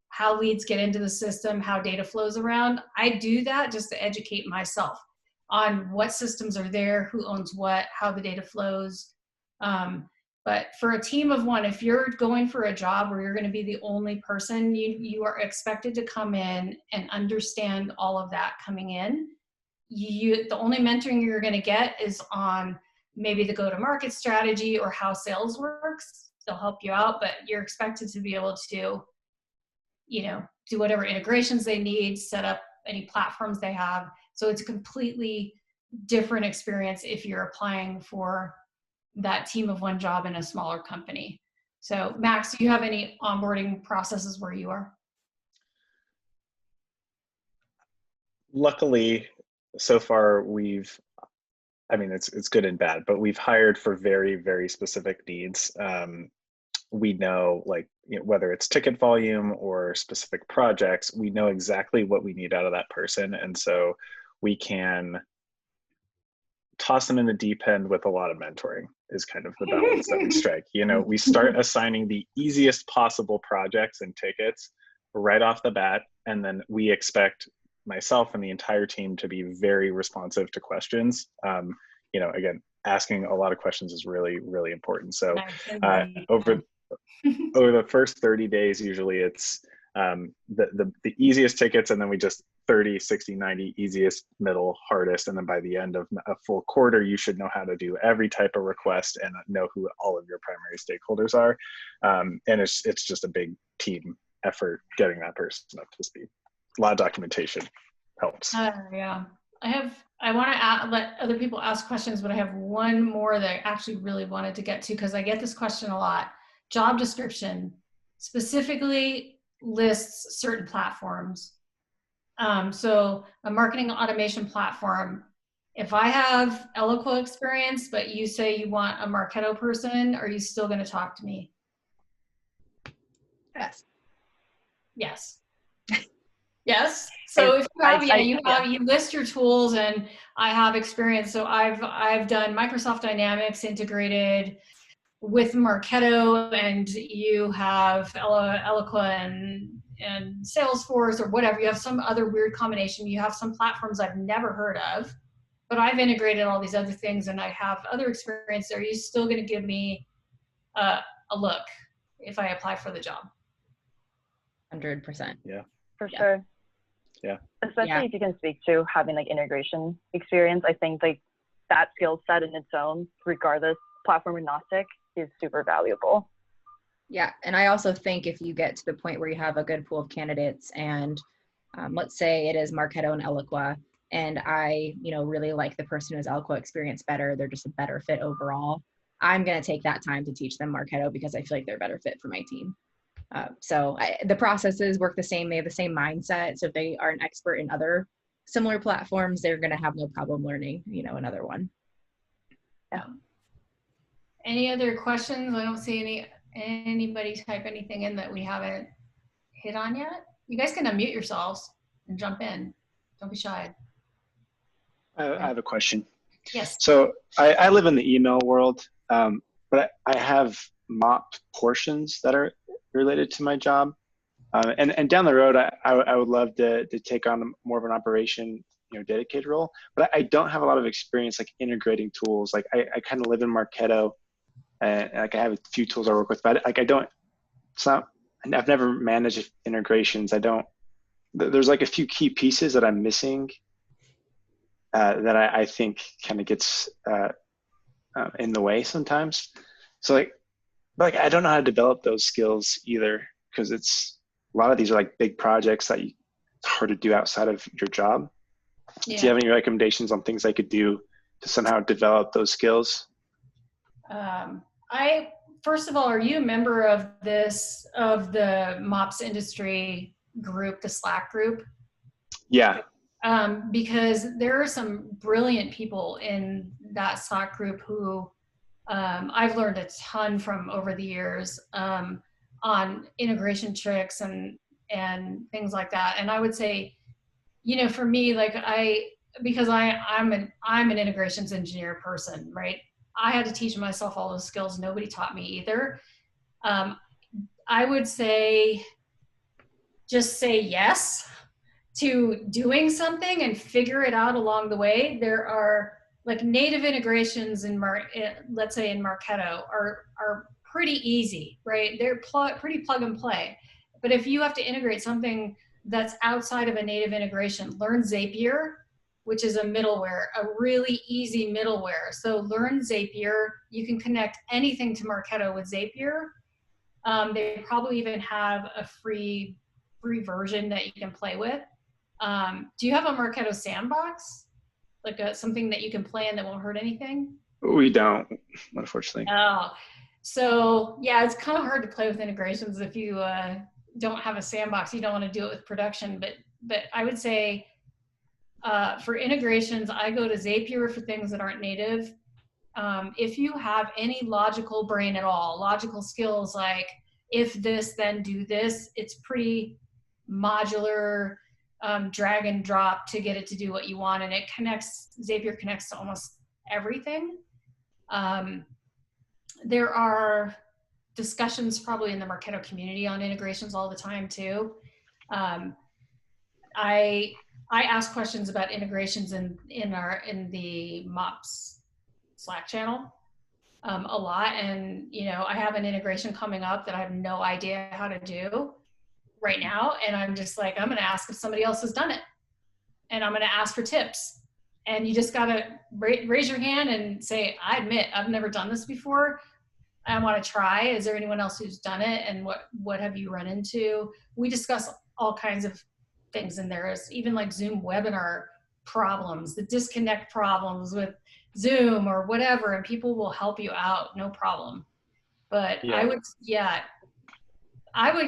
how leads get into the system, how data flows around. I do that just to educate myself on what systems are there, who owns what, how the data flows. But for a team of one, if you're going for a job where you're going to be the only person, you are expected to come in and understand all of that coming in. The only mentoring you're going to get is on maybe the go-to-market strategy or how sales works. They'll help you out, but you're expected to be able to, do whatever integrations they need, set up any platforms they have. So it's a completely different experience if you're applying for that team of one job in a smaller company. So Max, do you have any onboarding processes where you are? Luckily, so far it's good and bad, but we've hired for very, very specific needs. We know, whether it's ticket volume or specific projects, we know exactly what we need out of that person. And so we can toss them in the deep end with a lot of mentoring is kind of the balance that we strike. We start assigning the easiest possible projects and tickets right off the bat. And then we expect myself and the entire team to be very responsive to questions. Again, asking a lot of questions is really, really important. So over the first 30 days, usually it's the easiest tickets, and then we just 30, 60, 90 easiest, middle, hardest, and then by the end of a full quarter, you should know how to do every type of request and know who all of your primary stakeholders are. And it's just a big team effort getting that person up to speed. A lot of documentation helps. Yeah. I want to let other people ask questions, but I have one more that I actually really wanted to get to because I get this question a lot. Job description specifically lists certain platforms. So a marketing automation platform, if I have Eloqua experience, but you say you want a Marketo person, are you still going to talk to me? Yes. Yes. Yes. So if you have, you list your tools, and I have experience. So I've done Microsoft Dynamics integrated with Marketo, and you have Eloqua and Salesforce or whatever. You have some other weird combination. You have some platforms I've never heard of, but I've integrated all these other things, and I have other experience. Are you still going to give me a look if I apply for the job? 100%. Yeah. For sure. Yeah. Especially if you can speak to having integration experience. I think that skill set in its own, regardless, platform agnostic, is super valuable. Yeah, and I also think if you get to the point where you have a good pool of candidates, and let's say it is Marketo and Eloqua, and I, really like the person who has Eloqua experience better, they're just a better fit overall, I'm going to take that time to teach them Marketo because I feel like they're a better fit for my team. The processes work the same. They have the same mindset. So if they are an expert in other similar platforms, they're going to have no problem learning, another one. Yeah. Any other questions? I don't see anybody type anything in that we haven't hit on yet. You guys can unmute yourselves and jump in. Don't be shy. I have a question. Yes. So I live in the email world, but I have MOP portions that are related to my job. And down the road, I would love to take on more of an operation, dedicated role, but I don't have a lot of experience integrating tools. I kind of live in Marketo, and I have a few tools I work with, but I've never managed integrations. There's a few key pieces that I'm missing that I think kind of gets in the way sometimes. So I don't know how to develop those skills either, because a lot of these are big projects that it's hard to do outside of your job. Yeah. Do you have any recommendations on things I could do to somehow develop those skills? first of all, are you a member of the MOPS industry group, the Slack group? Yeah. Because there are some brilliant people in that Slack group who I've learned a ton from over the years on integration tricks and things like that. And I would say, for me, like because I'm an integrations engineer person, right? I had to teach myself all those skills. Nobody taught me either. I would say, just say yes to doing something and figure it out along the way. There are like native integrations let's say in Marketo are pretty easy, right? They're pretty plug and play. But if you have to integrate something that's outside of a native integration, learn Zapier, which is a middleware, a really easy middleware. So learn Zapier. You can connect anything to Marketo with Zapier. They probably even have a free version that you can play with. Do you have a Marketo sandbox? Like something that you can play in that won't hurt anything? We don't, unfortunately. Oh, so yeah, it's kind of hard to play with integrations if you don't have a sandbox. You don't want to do it with production, but I would say for integrations, I go to Zapier for things that aren't native. If you have any logical brain at all, logical skills like if this, then do this, it's pretty modular, drag and drop to get it to do what you want. And Zapier connects to almost everything. There are discussions probably in the Marketo community on integrations all the time too. I ask questions about integrations in the MOPS Slack channel a lot, and I have an integration coming up that I have no idea how to do right now, and I'm just like, I'm going to ask if somebody else has done it, and I'm going to ask for tips. And you just got to raise your hand and say, I admit I've never done this before. I want to try. Is there anyone else who's done it? And what have you run into? We discuss all kinds of things in there, is even like Zoom webinar problems, the disconnect problems with Zoom or whatever, and people will help you out, no problem. But Yeah.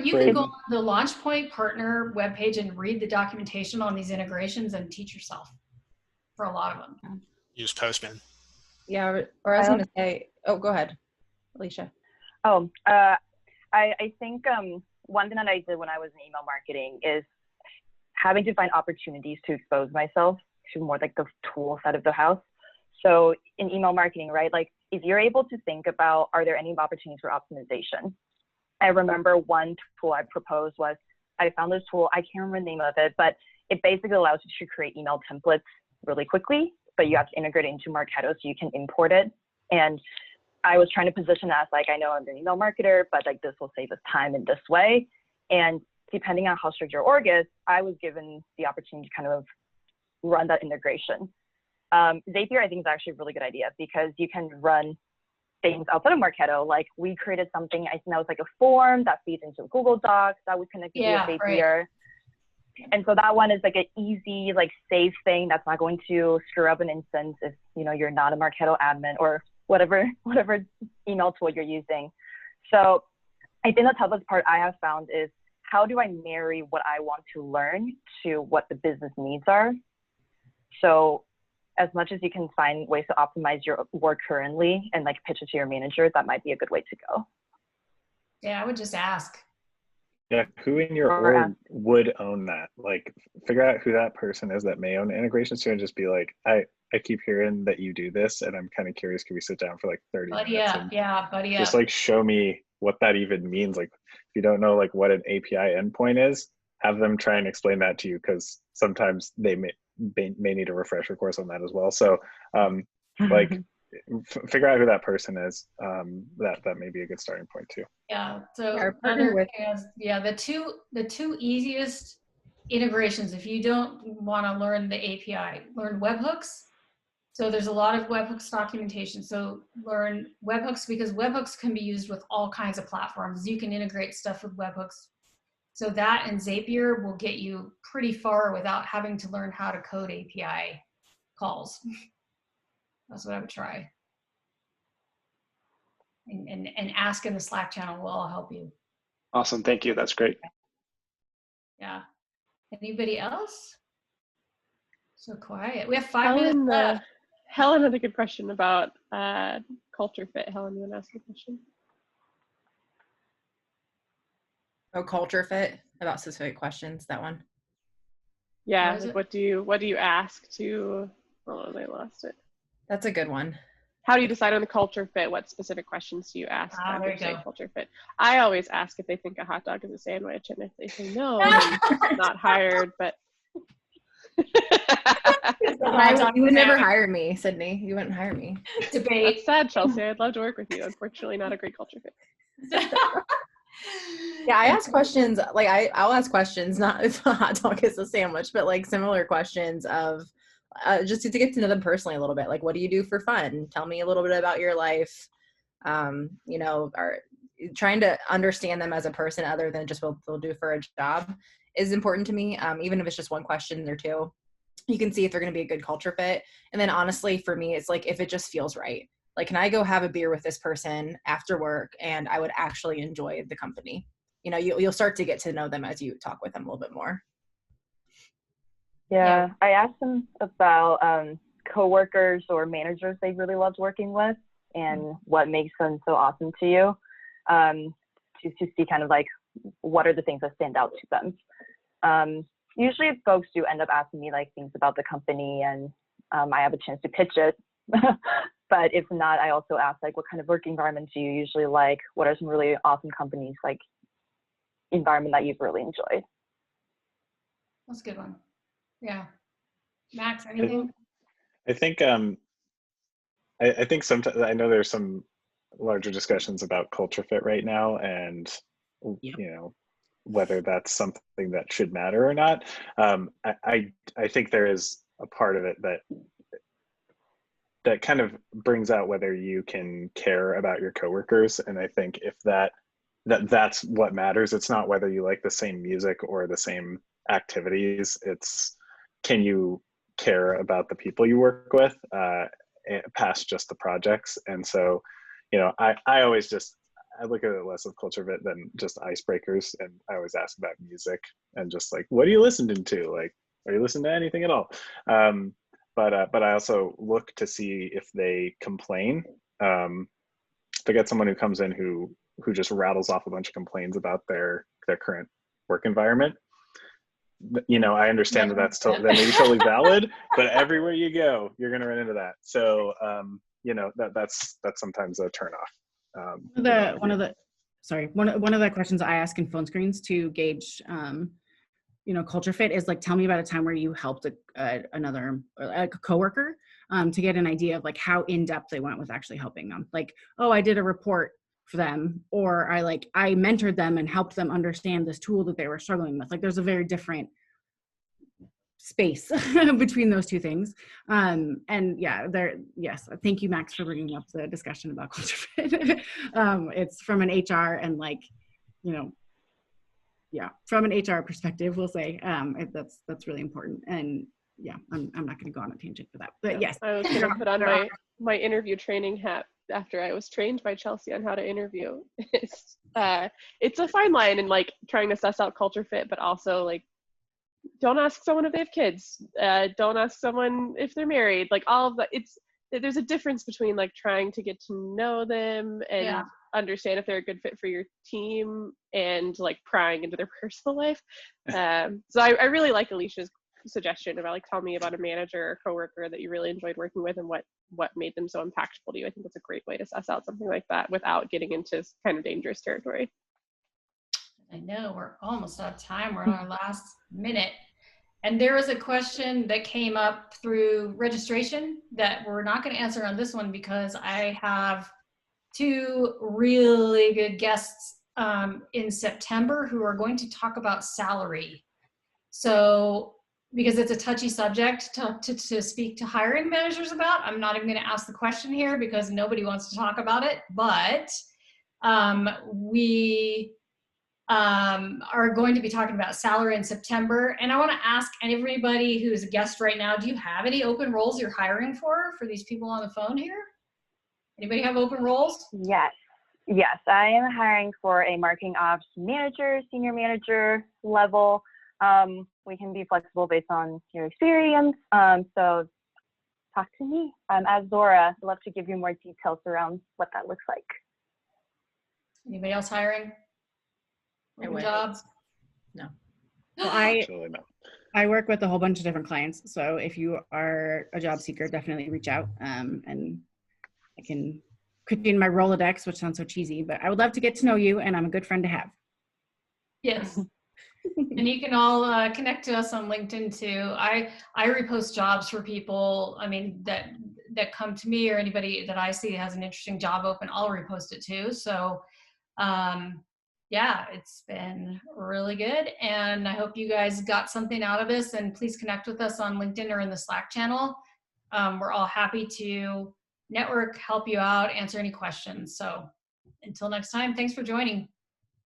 You can go on the LaunchPoint partner webpage and read the documentation on these integrations and teach yourself for a lot of them. Use Postman. Yeah, or I was going to say, oh, go ahead, Alicia. I think one thing that I did when I was in email marketing is having to find opportunities to expose myself to more like the tool side of the house. So in email marketing, right, like if you're able to think about, are there any opportunities for optimization? I remember one tool I proposed was, I found this tool, I can't remember the name of it, but it basically allows you to create email templates really quickly, but you have to integrate it into Marketo so you can import it. And I was trying to position as like, I know I'm an email marketer, but like this will save us time in this way. And depending on how strict your org is, I was given the opportunity to kind of run that integration. Zapier, I think, is actually a really good idea because you can run things outside of Marketo. Like we created something, I think that was like a form that feeds into Google Docs that would connect to Zapier. Right. And so that one is like an easy, like safe thing that's not going to screw up an instance if you're not a Marketo admin or whatever email tool you're using. So I think the toughest part I have found is how do I marry what I want to learn to what the business needs are? So as much as you can find ways to optimize your work currently and like pitch it to your manager, that might be a good way to go. Yeah, I would just ask. Yeah, who in your org would own that? Like, figure out who that person is that may own integrations to, and just be like, I keep hearing that you do this, and I'm kind of curious. Can we sit down for like 30 minutes? Buddy up. Just like show me what that even means. Like, if you don't know like what an API endpoint is, have them try and explain that to you, because sometimes they may need a refresher course on that as well. So, like. Figure out who that person is. That may be a good starting point too. Yeah. So the two easiest integrations, if you don't want to learn the API, learn webhooks. So there's a lot of webhooks documentation. So learn webhooks, because webhooks can be used with all kinds of platforms. You can integrate stuff with webhooks. So that and Zapier will get you pretty far without having to learn how to code API calls. That's what I would try. and ask in the Slack channel. We'll all help you. Awesome. Thank you. That's great. Yeah. Anybody else? So quiet. We have 5 minutes left. Helen had a good question about culture fit. Helen, you want to ask a question? Oh, culture fit, about specific questions, that one. Yeah, like what do you ask to, oh, I lost it. That's a good one. How do you decide on the culture fit? What specific questions do you ask to understand culture fit? I always ask if they think a hot dog is a sandwich, and if they say no, then not hired, but. You would never hire me, Sydney. You wouldn't hire me. Debate. That's sad, Chelsea. I'd love to work with you. Unfortunately, not a great culture fit. Yeah, I ask questions, like I'll ask questions, not if a hot dog is a sandwich, but like similar questions of just to get to know them personally a little bit. Like, what do you do for fun? Tell me a little bit about your life. You know, or trying to understand them as a person other than just what they'll do for a job is important to me. Even if it's just one question or two, you can see if they're going to be a good culture fit. And then honestly, for me, it's like if it just feels right. Like, can I go have a beer with this person after work and I would actually enjoy the company? You know, you'll start to get to know them as you talk with them a little bit more. Yeah, I asked them about coworkers or managers they really loved working with and what makes them so awesome to you, to see kind of like what are the things that stand out to them. Usually folks do end up asking me like things about the company, and I have a chance to pitch it. But if not, I also ask like, what kind of work environment do you usually like? What are some really awesome companies, like environment that you've really enjoyed? That's a good one. Yeah. Max, anything? I think I think sometimes, I know there's some larger discussions about culture fit right now, and you know, whether that's something that should matter or not. I think there is a part of it that kind of brings out whether you can care about your coworkers. And I think if that's what matters. It's not whether you like the same music or the same activities. It's, can you care about the people you work with past just the projects? And so, you know, I always just, I look at it less of culture fit than just icebreakers. And I always ask about music and just like, what are you listening to? Like, are you listening to anything at all? But I also look to see if they complain. If I get someone who comes in who just rattles off a bunch of complaints about their current work environment, you know, I understand that may be totally valid, but everywhere you go, you're going to run into that. So, you know, that's sometimes a turnoff. One of the questions I ask in phone screens to gauge, you know, culture fit is like, tell me about a time where you helped a coworker to get an idea of like how in depth they went with actually helping them. Like, oh, I did a report for them, or I mentored them and helped them understand this tool that they were struggling with. Like, there's a very different space between those two things. And yeah, yes, thank you, Max, for bringing up the discussion about culture fit. It's from an HR and like, you know, yeah, from an HR perspective, we'll say that's really important. And yeah, I'm not going to go on a tangent for that, but yes. I was going to put on my interview training hat after I was trained by Chelsea on how to interview. It's a fine line in like trying to suss out culture fit, but also like, don't ask someone if they have kids. Don't ask someone if they're married. Like all of that, there's a difference between like trying to get to know them and understand if they're a good fit for your team and like prying into their personal life. So I really like Alicia's suggestion about like, tell me about a manager or coworker that you really enjoyed working with and what made them so impactful to you. I think that's a great way to suss out something like that without getting into kind of dangerous territory. I know we're almost out of time. We're on our last minute. And there was a question that came up through registration that we're not going to answer on this one because I have 2 really good guests in September who are going to talk about salary. So, because it's a touchy subject to speak to hiring managers about, I'm not even going to ask the question here because nobody wants to talk about it, but we are going to be talking about salary in September. And I want to ask everybody who's a guest right now, do you have any open roles you're hiring for these people on the phone here? Anybody have open roles? Yes. Yes, I am hiring for a marketing ops manager, senior manager level. We can be flexible based on your experience. So talk to me. As Zora, I'd love to give you more details around what that looks like. Anybody else hiring? Open jobs? No. Well, Actually, no. I work with a whole bunch of different clients. So if you are a job seeker, definitely reach out. And I can put you in my Rolodex, which sounds so cheesy, but I would love to get to know you, and I'm a good friend to have. Yes. And you can all connect to us on LinkedIn too. I repost jobs for people. I mean, that come to me, or anybody that I see has an interesting job open, I'll repost it too. So yeah, it's been really good. And I hope you guys got something out of this, and please connect with us on LinkedIn or in the Slack channel. We're all happy to network, help you out, answer any questions. So until next time, thanks for joining.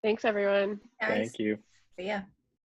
Thanks, everyone. Thank you. See ya.